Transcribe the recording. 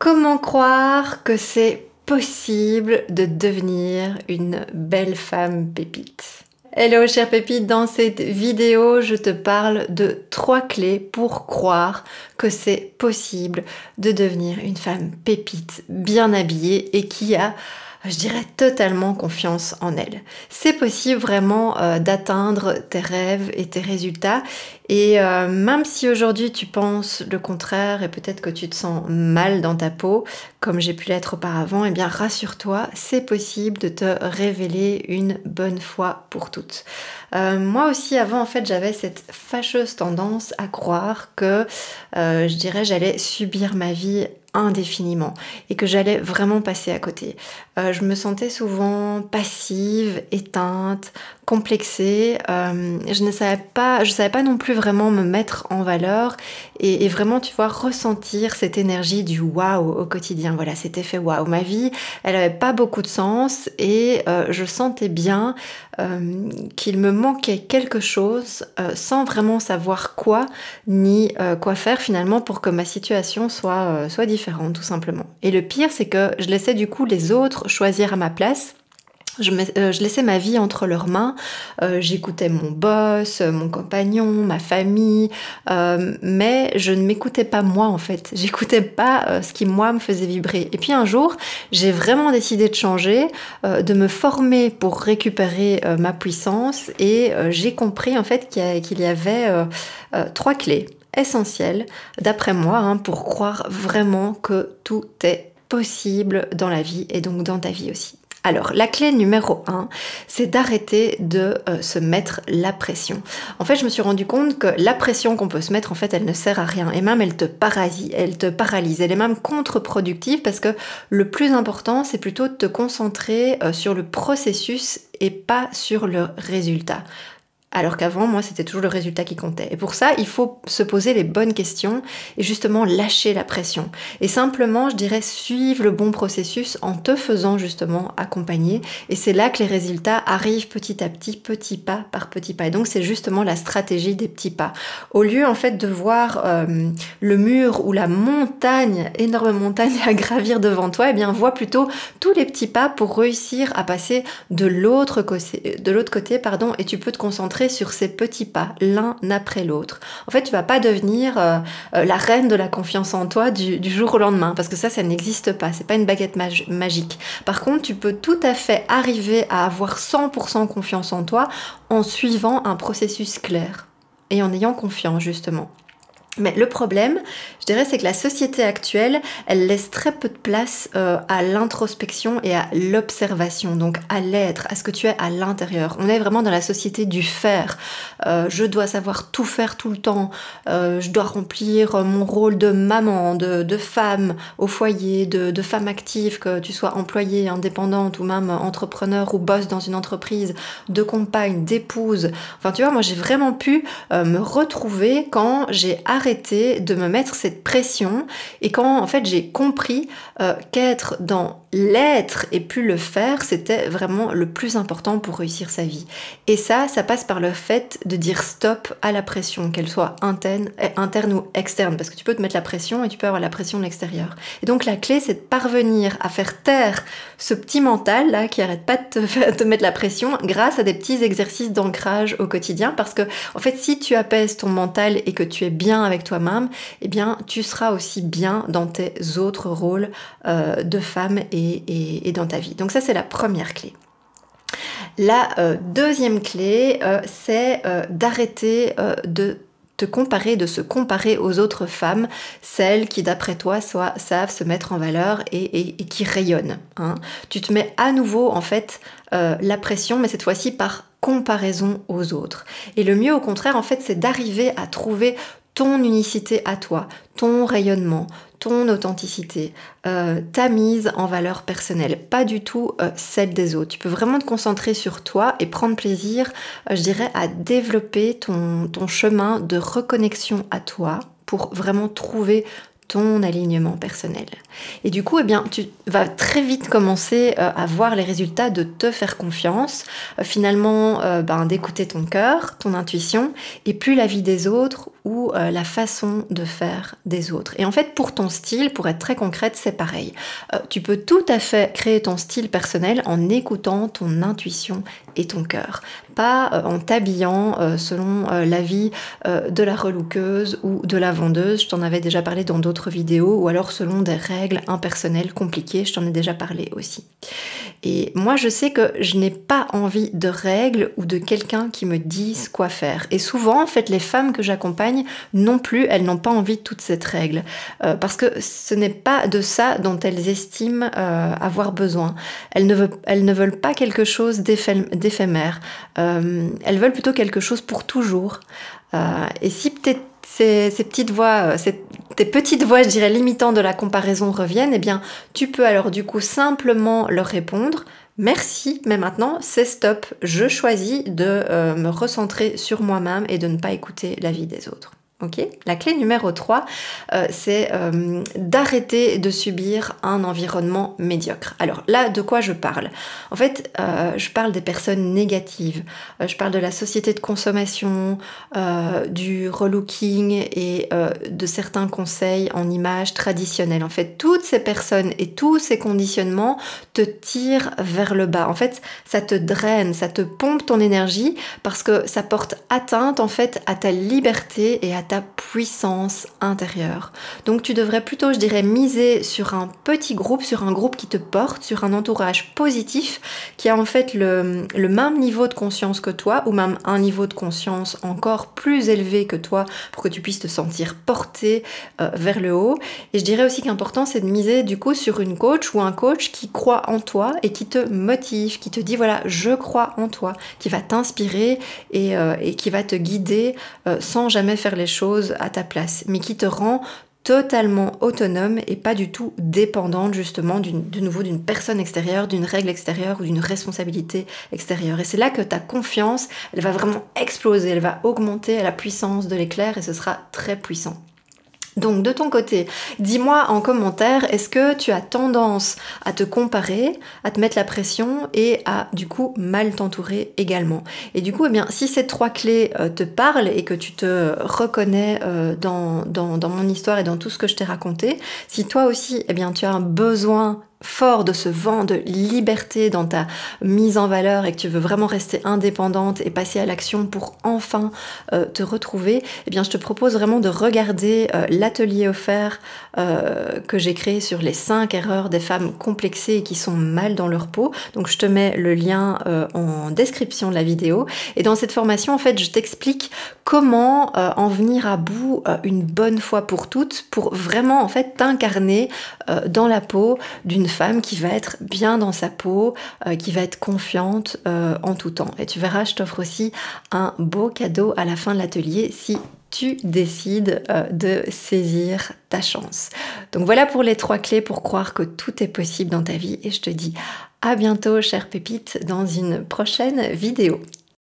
Comment croire que c'est possible de devenir une belle femme pépite? Hello chère pépite, dans cette vidéo je te parle de 3 clés pour croire que c'est possible de devenir une femme pépite, bien habillée et qui a, je dirais, totalement confiance en elle. C'est possible vraiment d'atteindre tes rêves et tes résultats. Et même si aujourd'hui tu penses le contraire et peut-être que tu te sens mal dans ta peau, comme j'ai pu l'être auparavant, eh bien rassure-toi, c'est possible de te révéler une bonne fois pour toutes. Moi aussi avant, en fait, j'avais cette fâcheuse tendance à croire que, je dirais, j'allais subir ma vie indéfiniment et que j'allais vraiment passer à côté. Je me sentais souvent passive, éteinte, complexée. Je savais pas non plus vraiment me mettre en valeur et vraiment, tu vois, ressentir cette énergie du waouh au quotidien. Voilà, cet effet waouh. Ma vie, elle avait pas beaucoup de sens et je sentais bien qu'il me manquait quelque chose sans vraiment savoir quoi ni quoi faire finalement pour que ma situation soit différente tout simplement. Et le pire, c'est que je laissais du coup les autres choisir à ma place. Je laissais ma vie entre leurs mains, j'écoutais mon boss, mon compagnon, ma famille, mais je ne m'écoutais pas moi en fait, j'écoutais pas ce qui moi me faisait vibrer. Et puis un jour, j'ai vraiment décidé de changer, de me former pour récupérer ma puissance et j'ai compris en fait qu'il y avait 3 clés essentielles, d'après moi, pour croire vraiment que tout est possible dans la vie et donc dans ta vie aussi. Alors, la clé numéro 1, c'est d'arrêter de se mettre la pression. En fait, je me suis rendu compte que la pression qu'on peut se mettre, en fait, elle ne sert à rien. Et même, elle te paralyse. Elle est même contre-productive parce que le plus important, c'est plutôt de te concentrer sur le processus et pas sur le résultat. Alors qu'avant, moi, c'était toujours le résultat qui comptait. Et pour ça, il faut se poser les bonnes questions et justement lâcher la pression. Et simplement, je dirais, suivre le bon processus en te faisant justement accompagner. Et c'est là que les résultats arrivent petit à petit, petit pas par petit pas. Et donc, c'est justement la stratégie des petits pas. Au lieu, en fait, de voir le mur ou la montagne, énorme montagne à gravir devant toi, eh bien, vois plutôt tous les petits pas pour réussir à passer de l'autre côté, et tu peux te concentrer sur ces petits pas, l'un après l'autre. En fait, tu vas pas devenir la reine de la confiance en toi du jour au lendemain, parce que ça n'existe pas, c'est pas une baguette magique. Par contre, tu peux tout à fait arriver à avoir 100% confiance en toi en suivant un processus clair et en ayant confiance, justement. Mais le problème, je dirais, c'est que la société actuelle, elle laisse très peu de place à l'introspection et à l'observation, donc à l'être, à ce que tu es à l'intérieur. On est vraiment dans la société du faire. Je dois savoir tout faire tout le temps. Je dois remplir mon rôle de maman, de femme au foyer, de femme active, que tu sois employée, indépendante ou même entrepreneur ou boss dans une entreprise, de compagne, d'épouse. Enfin, tu vois, moi, j'ai vraiment pu me retrouver quand j'ai arrêté de me mettre cette pression et quand en fait j'ai compris qu'être dans l'être et plus le faire, c'était vraiment le plus important pour réussir sa vie. Et ça passe par le fait de dire stop à la pression, qu'elle soit interne ou externe, parce que tu peux te mettre la pression et tu peux avoir la pression de l'extérieur. Et donc la clé, c'est de parvenir à faire taire ce petit mental là qui arrête pas de te mettre la pression grâce à des petits exercices d'ancrage au quotidien, parce que en fait si tu apaises ton mental et que tu es bien avec toi-même, eh bien tu seras aussi bien dans tes autres rôles de femme et dans ta vie. Donc ça, c'est la première clé. La deuxième clé, c'est d'arrêter de te comparer, de se comparer aux autres femmes, celles qui d'après toi savent se mettre en valeur et qui rayonnent. Tu te mets à nouveau en fait la pression, mais cette fois-ci par comparaison aux autres. Et le mieux au contraire en fait, c'est d'arriver à trouver ton unicité à toi, ton rayonnement, ton authenticité, ta mise en valeur personnelle, pas du tout celle des autres. Tu peux vraiment te concentrer sur toi et prendre plaisir, je dirais, à développer ton chemin de reconnexion à toi pour vraiment trouver ton alignement personnel. Et du coup, eh bien, tu vas très vite commencer à voir les résultats, de te faire confiance, finalement d'écouter ton cœur, ton intuition, et plus la vie des autres ou la façon de faire des autres. Et en fait, pour ton style, pour être très concrète, c'est pareil. Tu peux tout à fait créer ton style personnel en écoutant ton intuition et ton cœur, pas en t'habillant selon l'avis de la relookeuse ou de la vendeuse. Je t'en avais déjà parlé dans d'autres vidéos, ou alors selon des règles impersonnelles compliquées, je t'en ai déjà parlé aussi. Et moi, je sais que je n'ai pas envie de règles ou de quelqu'un qui me dise quoi faire. Et souvent, en fait, les femmes que j'accompagne non plus, elles n'ont pas envie de toutes ces règles. Parce que ce n'est pas de ça dont elles estiment avoir besoin. Elles ne veulent pas quelque chose d'éphémère. Elles veulent plutôt quelque chose pour toujours. Et si peut-être ces petites voix, tes petites voix, je dirais, limitantes de la comparaison reviennent, eh bien, tu peux alors du coup simplement leur répondre « Merci, mais maintenant, c'est stop. Je choisis de me recentrer sur moi-même et de ne pas écouter l'avis des autres. » Okay. La clé numéro 3, c'est d'arrêter de subir un environnement médiocre. Alors là, de quoi je parle? En fait, je parle des personnes négatives, je parle de la société de consommation, du relooking et de certains conseils en images traditionnelles. En fait, toutes ces personnes et tous ces conditionnements te tirent vers le bas. En fait, ça te draine, ça te pompe ton énergie parce que ça porte atteinte en fait à ta liberté et à ta puissance intérieure. Donc tu devrais plutôt, je dirais, miser sur un petit groupe, sur un groupe qui te porte, sur un entourage positif qui a en fait le même niveau de conscience que toi ou même un niveau de conscience encore plus élevé que toi pour que tu puisses te sentir porté vers le haut. Et je dirais aussi qu'important c'est de miser du coup sur une coach ou un coach qui croit en toi et qui te motive, qui te dit voilà, je crois en toi, qui va t'inspirer et qui va te guider sans jamais faire les choses à ta place, mais qui te rend totalement autonome et pas du tout dépendante justement de nouveau d'une personne extérieure, d'une règle extérieure ou d'une responsabilité extérieure. Et c'est là que ta confiance, elle va vraiment exploser, elle va augmenter à la puissance de l'éclair et ce sera très puissant. Donc de ton côté, dis-moi en commentaire, est-ce que tu as tendance à te comparer, à te mettre la pression et à du coup mal t'entourer également? Et du coup, eh bien, si ces 3 clés te parlent et que tu te reconnais dans mon histoire et dans tout ce que je t'ai raconté, si toi aussi, eh bien, tu as un besoin fort de ce vent de liberté dans ta mise en valeur et que tu veux vraiment rester indépendante et passer à l'action pour enfin te retrouver, eh bien je te propose vraiment de regarder l'atelier offert que j'ai créé sur les 5 erreurs des femmes complexées et qui sont mal dans leur peau. Donc je te mets le lien en description de la vidéo. Et dans cette formation, en fait, je t'explique comment en venir à bout une bonne fois pour toutes pour vraiment en fait t'incarner dans la peau d'une femme qui va être bien dans sa peau, qui va être confiante en tout temps. Et tu verras, je t'offre aussi un beau cadeau à la fin de l'atelier si tu décides de saisir ta chance. Donc voilà pour les 3 clés pour croire que tout est possible dans ta vie et je te dis à bientôt, chère pépite, dans une prochaine vidéo.